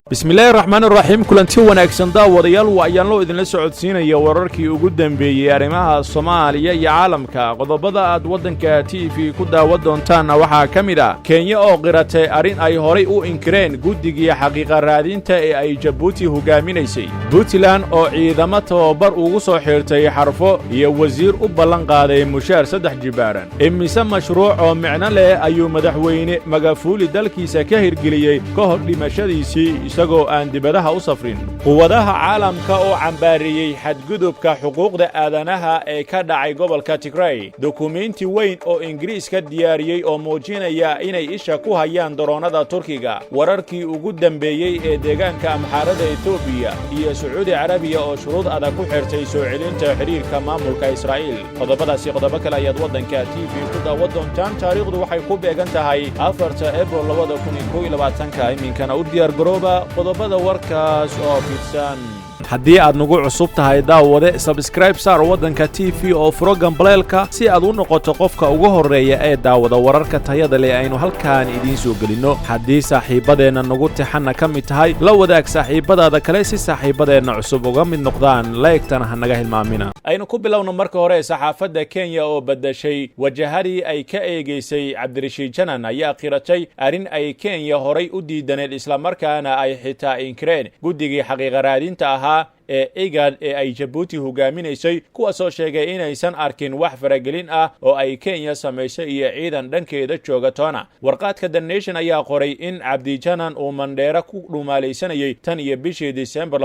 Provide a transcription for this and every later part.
bismillaahi raxmaani raxiim kulanti wanaagsan daawadayaal waxaan loo idinla socodsiinaya wararkii ugu dambeeyay arrimaha Soomaaliya iyo caalamka qodobada aad wadanka TV ku daawan doontaan waxa kamid ah Kenya oo qiratay arin ay horay u inkireen guddiga xaqiiqa raadinta ee ay Djibouti hogaaminaysay Puntland oo ciidamo tababar ugu soo xirtay xarfo iyo wasiir u ballan qaaday mushaar 3 jibaaran imise mashruuc oo micno leh ayuu madaxweyne Magufuli dalkiisa ka hirgeliyay ka hor dhimashadiisii isagoo aan dibadaha u safrin quwadaha caalamka oo cambaariyay xadgudubka xuquuqda aadanaha ee ka dhacay gobolka Tigray dukumeenti weyn oo Ingiriiska diyaariyay oo muujinaya inay isha ku hayaan daroonada Turkiga wararkii ugu dambeeyay ee deegaanka Amxaarada Itoobiya iyo Sacuudi Carabiya oo shuruud adag ku xirtay soo celinta xiriirka maamulka Israa'iil qodobadaasi qodobo kale ayaad wadanka TV ku daawan doontaan taariikhdu waxay ku beegan tahay 4 Abriil 2021 iminkana u diyaar garooba qodobada warkaas oo fidsan haddii aad nagu cusub tahay daawade subscribe saar wadanka TV oo program baleelka si aad u noqoto qofka ugu horeeya ee daawada wararka tayada leh aynu halkaan idin soo gelino haddii saaxiibadeena nagu tixana ka mid tahay la wadaag saaxiibadaada kale si saaxiibadeena cusub uga mid noqdaan like-tan ha naga hilmaamina aynu ku bilowno marka hore saxaafadda Kenya oo badashay wajahadii ay ka eegeysay Cabdirashiid Janan ayaa qiratay arin ay Kenya horay u diidaneen isla markaana ay xitaa inkireen guddiga xaqiiqa raadinta ahaa IGAD ee ay Djibouti hogaaminaysay kuwa soo sheegay inaysan arkin wax faragelin ah oo ay Kenya sameysay iyo ciidan dhankeeda jooga toona warqadka The Nation ayaa qoray in Cabdi Janan uu Mandera ku dhumaalaysanayay tan iyo bishii December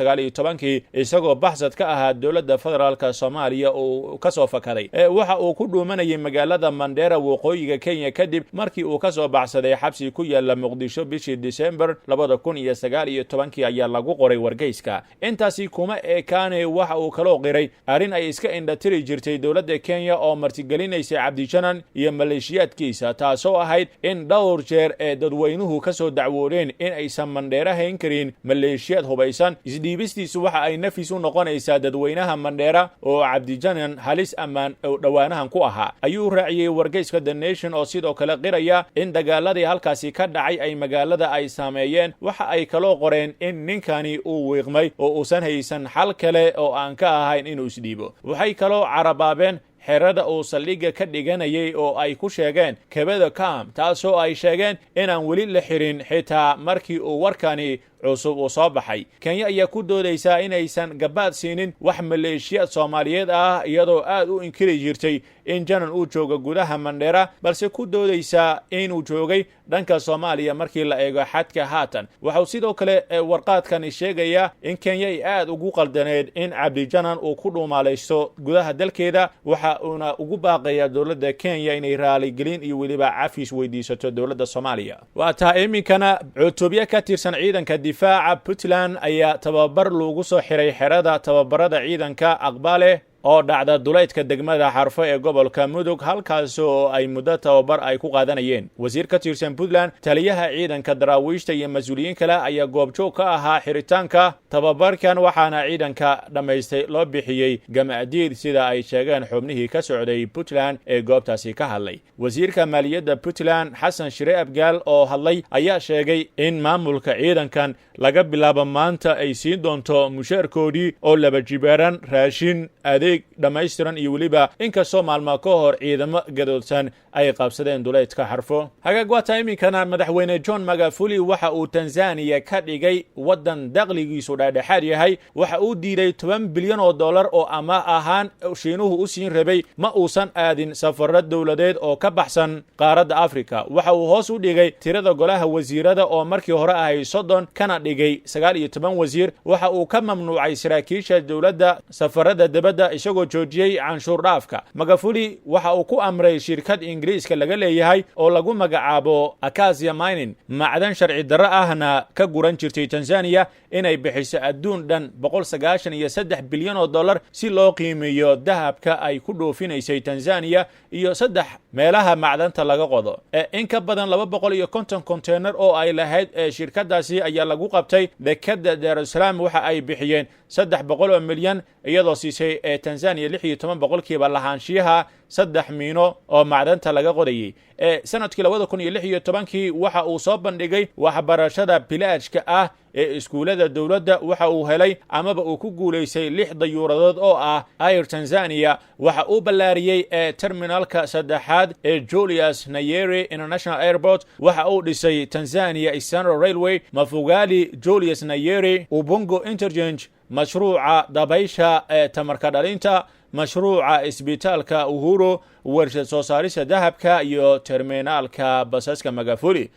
2019 isagoo baxsad ka ahaa dawladda federaalka Soomaaliya oo ka soo fakaday waxa uu ku dhuumanayay magaalada Mandera waqooyiga Kenya kadib markii uu ka soo baxsaday xabsi ku yaala Muqdisho bishii December 2019 ayaa lagu qoray wargeyska intaasi kuma eekaanay waxa uu kala qiray arin ay iska indhatiri jirtay dawladda Kenya oo martigelinaysa Cabdi Janan iyo maleeshiyaadkiisa taasoo ahayd in dhowr jeer ee dadweynuhu ka soo dacwoodeen in aysan Mandera hayn karin maleeshiyad hubaysan isdhiibistiisu waxa ay nafis u noqonaysaa dadweynaha Mandera oo Cabdi Janan halis amaan oo dhawaanahan ku ahaa ayuu raaciyay wargeyska The Nation oo sidoo kale qiraya in dagaaladii halkaasi ka dhacay ay magaalada ay saameeyeen waxa ay kala qoreen in ninkani uu wiiqmay oo uusan haysan xal kale oo aan ka ahayn inuu isdhiibo waxay kaloo carabaabeen xerada uu saldhigga ka dhiganayay oo ay ku sheegeen kabada Camp taasoo ay sheegeen inaan weli la xirin xitaa markii uu warkani cusub oo soo baxay Kenya ayaa ku doodaysa inaysan gabaad siinin wax maleeshiyad Soomaaliyeed ah iyadoo aad u inkiri jirtay in Janan uu joogo gudaha Mandera balse ku doodaysa inuu joogay dhanka Soomaaliya markii la eego xadka haatan waxa sidoo kale warqadkani sheegaya in Kenya ay aad ugu qaldaneed in Cabdi Janan uu ku dhumaalaysto gudaha dalkeeda waxa uuna ugu baaqaya dawladda Kenya inay raali gelin iyo waliba cafis weydiisato dawladda Soomaaliya waa taa iminkana cutubyo ka tirsan ciidanka difaaca Puntland ayaa tababar loogu soo xiray xerada tababarada ciidanka Aqbale oo dhacda duleedka degmada xarfo ee gobolka Mudug halkaas oo ay muddo tababar ay ku qaadanayeen wasiir ka tirsan Puntland taliyaha ciidanka daraawiishta iyo mas'uuliyiin kale ayaa goobjoog ka ahaa xiritaanka tababarkan waxaana ciidanka dhameystay loo bixiyay gamaadiid sida ay sheegeen xubnihii ka socday Puntland ee goobtaasi ka hadlay wasiirka maaliyadda Puntland Xasan Shire Abgaal oo hadlay ayaa sheegay in maamulka ciidankan laga bilaabo maanta ay siin doonto mushaarkoodii oo laba jibaaran raashin adeeg dhammaystiran iyo waliba inkastoo maalmo ka hor ciidamo gadoodsan ay qabsadeen duleedka xarfo hagaagwata iminkana madaxweyne John Magufuli waxa uu Tanzania ka dhigay wadan dakhligiisu dhaadhaxaad yahay waxa uu diiday $10 bilyan oo ama ahaan Shiinuhu u siin rabay ma uusan aadin safarad dawladeed oo ka baxsan qaaradda Afrika waxa uu hoos u dhigay tirada golaha wasiirada oo markii hore ahay 30 kana dhigay 19 wasiir waxa uu ka mamnuucay saraakiisha dawladda safarada dibadda isagoo joojiyay canshuur dhaafka Magufuli waxa uu ku amray shirkad Ingiriiska laga leeyahay oo lagu magacaabo Acacia Mining macdan sharci darro ahna ka guran jirtay Tanzania inay bixiso adduun dhan $193 bilyan si loo qiimeeyo dahabka ay ku dhoofineysay Tanzania iyo 3 meelaha macdanta laga qodo in ka badan 250 container oo ay lahayd shirkadaasi ayaa lagu qabtay dekada Dar es Salaam waxa ay bixiyeen 300 milyan iyadoo siisay Tanzania 16% lahaanshiyaha 3 miino oo macdanta laga qodayay sanadkii 2016 waxa uu soo bandhigay waxbarashada bilaashka ah ee iskuulada dawladda waxa uu helay amaba uu ku guuleysay 6 dayuuradood oo ah Air Tanzania waxa uu ballaariyay terminalka saddexaad ee Julius Nyerere International Airport waxa uu dhisay Tanzania Eastern Railway Mafugali Julius Nyerere Ubungo Interchange mashruuca dabaysha tamarka dhalinta mashruuca isbitaalka Uhuru warshad soo saarista dahabka iyo terminalka basaska Magufuli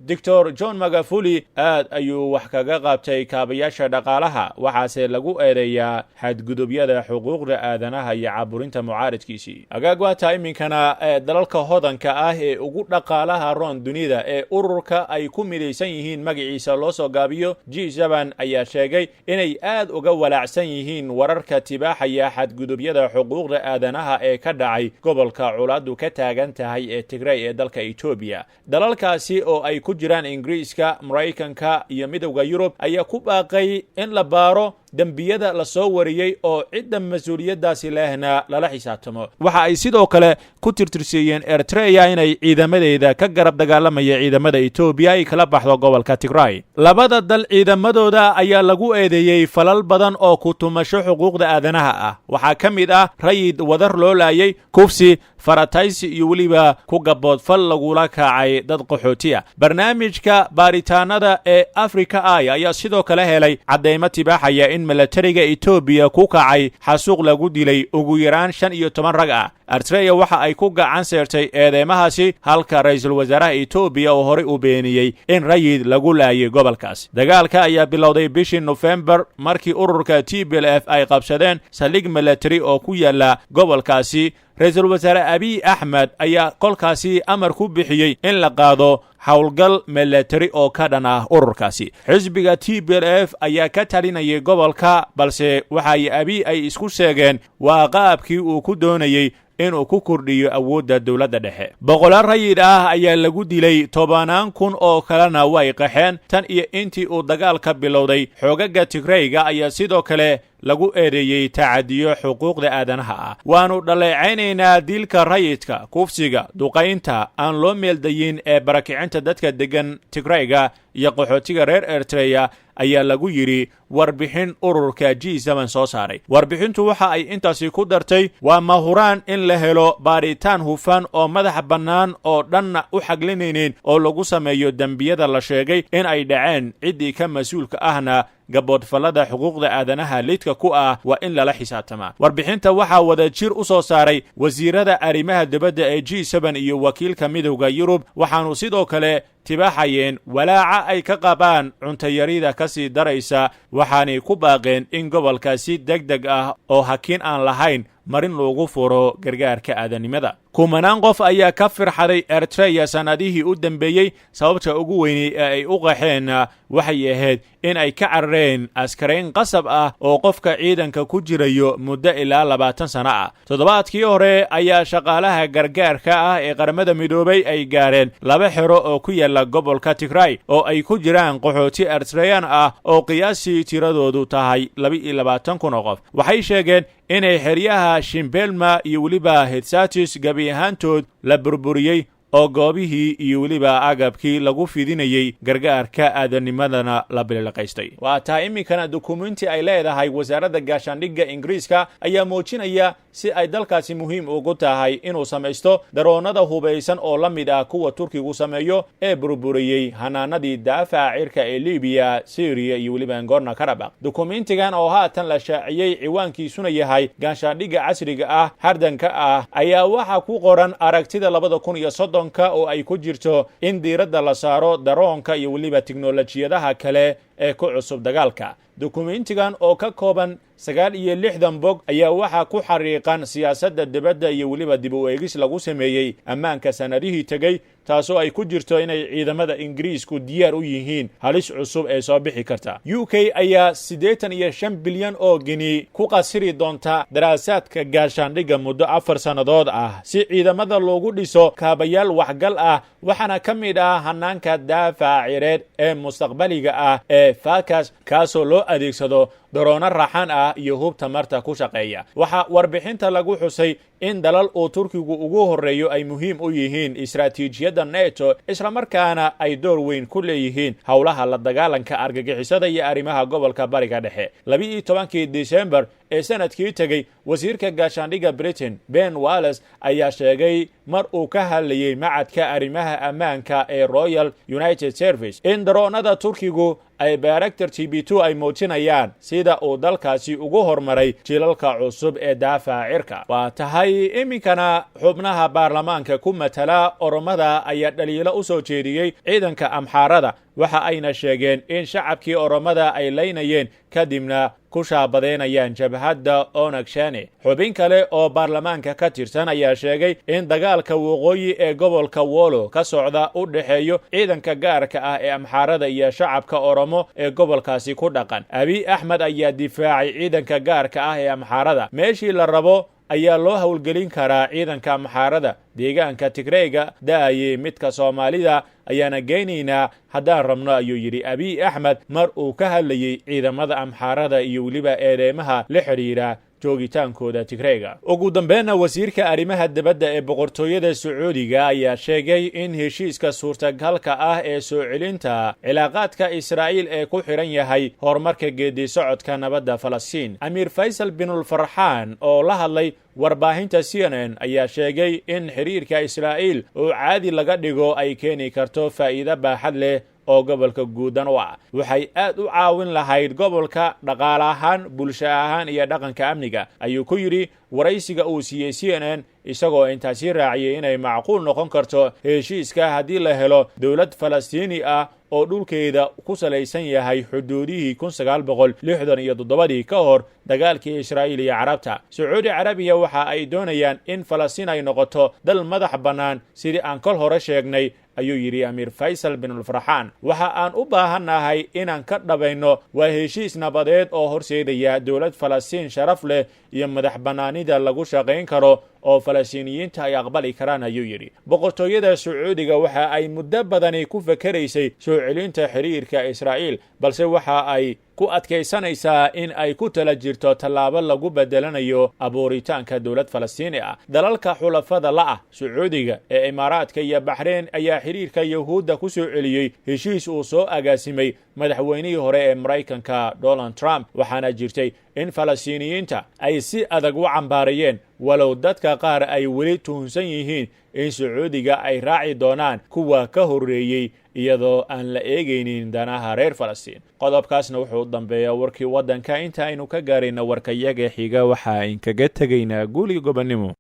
Dr. John Magufuli aad ayuu wax kaga qabtay kaabayaasha dhaqaalaha waxaase lagu eedeeyaa xadgudubyada xuquuqda aadanaha iyo caburinta mucaaradkiisii agaagwaata iminkana dalalka hodanka ah ee ugu dhaqaalaha roon dunida ee ururka ay ku midaysan yihiin magaciisa loo soo gaabiyo G7 ayaa sheegay inay aad uga walaacsan yihiin wararka tibaaxaya xadgudubyada xuquuqda aadanaha ee ka dhacay gobol culaadu ka taagan tahay ee Tigray ee dalka Ethiopia dalalkaasi oo ay ku jiraan Ingiriiska Mareykanka iyo midowga Yurub ayaa ku baaqay in la baaro dambiyada la soo wariyay oo cidda mas'uuliyadaasi lehna lala xisaabtamo waxa ay sidoo kale ku tirtirsiiyeen Eritrea inay ciidamadeeda ka garab dagaalamaya ciidamada Ethiopia ay kala baxdo gobolka Tigray labada dal ciidamadooda ayaa lagu eedeeyay falal badan oo ku tumasho xuquuqda aadanaha ah waxa kamid ah rayid wadar loo laayay kufsi farataysi iyo waliba ku gabood fal lagula kacay dad qaxootiya barnaamijka baaritaanada ee Africa Eye ayaa sidoo kale helay cadeymo tibaaxaya in militariga Ethiopia ku kacay xasuuq lagu dilay ugu yaraan 15 rag ah Eritrea waxa ay ku gacan saartay eedeymahaasi halka ra'iisul wasaaraha Ethiopia oo hore u beeniyay in rayid lagu laayay gobolkaas dagaalka ayaa bilowday bishii November markii ururka TPLF ay qabsadeen saldhig military oo ku yaala gobolkaasi ra'iisul wasaare Abiy Ahmed ayaa kolkaasi amar ku bixiyay in la qaado hawlgal military oo ka dhan ah ururkaasi xisbiga TPLF ayaa ka talinayay gobolka balse waxa Abiy ay isku sheegeen waa qaabkii uu ku doonayay inuu ku kordhiyo awoodda dawladda dhexe boqolaal rayid ah ayaa lagu dilay 10,000 oo kalena way qaxeen tan iyo intii uu dagaalka bilowday xoogaga Tigrayga ayaa sidoo kale lagu eedeeyay tacadiyo xuquuqda aadanaha ah waanu dhaleeceynayna dilka rayidka kufsiga duqaynta aan loo meeldayin ee barakicinta dadka degan Tigrayga iyo qaxootiga reer Eritrea ayaa lagu yiri warbixin ururka G7 soo saaray warbixintu waxa ay intaasi ku dartay waa mahuraan in la helo baaritaan hufan oo madax bannaan oo dhanna u xaglinayeen oo lagu sameeyo dambiyada la sheegay in ay dhaceen cidii ka mas'uulka ahna gaboodfalada xuquuqda aadanaha lidka ku ah waa in lala xisaabtama warbixinta waxa wada jir u soo saaray wasiirada arrimaha dibadda ee G7 iyo wakiilka midowga Yurub waxaanu sidoo kale tibaaxayeen walaaca ay ka qabaan cuntayarida ka sii daraysa waxaanay ku baaqeen in gobolkaasi degdeg ah oo hakin aan lahayn marin loogu furo gargaarka aadanimada kumanaan qof ayaa ka firxaday Eritrea sanadihii u dambeeyay sababta ugu weyn ee ay u qaxeen waxay ahayd in ay ka carareen askarayn qasab ah oo qofka ciidanka ku jirayo muddo ilaa 20 sano ah toddobaadkii hore ayaa shaqaalaha gargaarka ah ee qaramada midoobay ay gaareen 2 xero oo ku yaala gobolka Tigray oo ay ku jiraan qaxooti Eritrean ah oo qiyaasii tiradoodu tahay 22,000 qof waxay sheegeen inay xeryaha Shimbelma iyo waliba Hetsatis gabi ahaantood la burburiyay oo goobihii iyo waliba agabkii lagu fidinayay gargaarka aadanimadana la bilaqaystay waa taa iminkana dukumeenti ay leedahay wasaaradda gaashaandhigga Ingiriiska ayaa muujinaya si ay dalkaasi muhiim ugu tahay inuu samaysto daroonada hubeysan oo la mid ah kuwa Turkigu sameeyo ee burburiyay hanaanadii daafaca cirka ee Liibiya Syria iyo waliba Nagorno-Karabakh dukumeentigan oo haatan la shaaciyay ciwaankiisuna yahay gaashaandhigga casriga ah hardanka ah ayaa waxa ku qoran aragtida 2030 oo ay ku jirto in diiradda la saaro daroonka iyo waliba tiknoolajiyadaha kale ee ku cusub dagaalka dukumeentigan oo ka kooban 69 bog ayaa waxa ku xariiqan siyaasadda dibadda iyo waliba dib u eegis lagu sameeyay ammaanka sanadihii tagay taasoo ay ku jirto inay ciidamada Ingiriisku diyaar u yihiin halis cusub ee soo bixi karta UK ayaa 85 bilyan oo gini ku qasiri doonta daraasaadka gaashaandhigga muddo 4 sanadood ah si ciidamada loogu dhiso kaabayaal waxgal ah waxaana ka mid ah hanaanka daafaca cireed ee mustaqbaliga ah ee FACAS kaasoo loo adeegsado daroono raxan ah iyo hub tamarta ku shaqeeya. waxaa warbixinta lagu xusay in dalal uu Turkigu ugu horeeyo ay muhiim u yihiin istiraatiijiyadda NATO isla markaana ay door weyn ku leeyihiin howlaha la dagaalanka argagixisada iyo arrimaha gobolka Bariga Dhexe. 12 December ee sanadkii tagay wasiirka gaashaandhigga Britain Ben Wallace ayaa sheegay mar uu ka hadlayay macadka arrimaha ammaanka ee Royal United Service in daroonada Turkigu ay Bayraktar TB2 ay muujinayaan sida uu dalkaasi ugu hormaray jilalka cusub ee daafaca cirka. waa tahay iminkana xubnaha baarlamaanka ku matala Oromada ayaa dhaliilo u soo jeediyey ciidanka Amxaarada waxa ayna sheegeen in shacabkii Oromada ay leynayeen kadibna ku shaabadeynayaan jabhadda Onag Shane. xubin kale oo baarlamaanka ka tirsan ayaa sheegay in dagaalka waqooyi ee gobolka Wolo ka socda u dhaxeeyo ciidanka gaarka ah ee Amxaarada iyo shacabka Oromo ee gobolkaasi ku dhaqan. Abiy Ahmed ayaa difaacay ciidanka gaarka ah ee Amxaarada. meeshii la rabo ayaa loo howlgelin karaa ciidanka Amxaarada. deegaanka Tigreega daayay midka Soomaalida ayaana geynaynaa haddaan rabno ayuu yidhi Abiy Ahmed mar uu ka hadlayay ciidamada Amxaarada iyo weliba eedeymaha la xiriira joogitaankooda Tigreega. ugu dambeynna wasiirka arrimaha dibadda ee boqortooyada Sacuudiga ayaa sheegay in heshiiska suurtagalka ah ee soo celinta cilaaqaadka Israa'iil ee ku xiran yahay horumarka geedi socodka nabadda Falastiin. Amiir Faysal bin Farxaan oo la hadlay warbaahinta CNN ayaa sheegay in xiriirka Israa'iil oo caadi laga dhigo ay keeni karto faa'iido baaxad leh oo gobolka guudan u ah. waxay aad u caawin lahayd gobolka dhaqaale ahaan, bulsho ahaan iyo dhaqanka amniga, ayuu ku yidhi waraysiga uu siiyey CNN, isagoo intaasi raaciyay inay macquul noqon karto heshiiska haddii la helo dowlad Falastiini ah oo dhulkeeda ku salaysan yahay xuduudihii 1967 ka hor dagaalkii Israa'iil iyo Carabta. Sacuudi Carabiya waxa ay doonayaan in Falastiin ay noqoto dal madax bannaan sidii aan kol hore sheegnay, ayuu yidhi Amiir Faysal bin Farxaan. waxa aan u baahannahay inaan ka dhabayno waa heshiis nabadeed oo horseedaya dowlad Falastiin sharaf leh iyo madax bannaanida lagu shaqayn karo oo Falastiiniyiinta ay aqbali karaan, ayuu yidhi. boqortooyada Sacuudiga waxa ay muddo badani ku fakaraysay soo celinta xiriirka Israa'iil, balse waxa ay ku adkaysanaysaa in ay ku tala jirto tallaabo lagu bedelanayo abuuritaanka dowlad Falastiini ah. dalalka xulafada la'ah Sacuudiga ee Imaaraadka iyo Baxrayn ayaa xiriirka Yahuudda ku soo celiyey heshiis uu soo agaasimay madaxweynihii hore ee Maraykanka Donald Trump. waxaana jirtay in Falastiiniyiinta ay si adag u cambaarayeen, walow dadka qaar ay weli tuhunsan yihiin in Sacuudiga ay raaci doonaan kuwa ka horreeyey iyadoo aan la eegaynin danaha reer Falastiin. qodobkaasna wuxuu u dambeeyaa warkii waddanka. inta aynu ka gaarayna warkayaga xiga waxa aan kaga tegaynaa guuliga gobonnimo.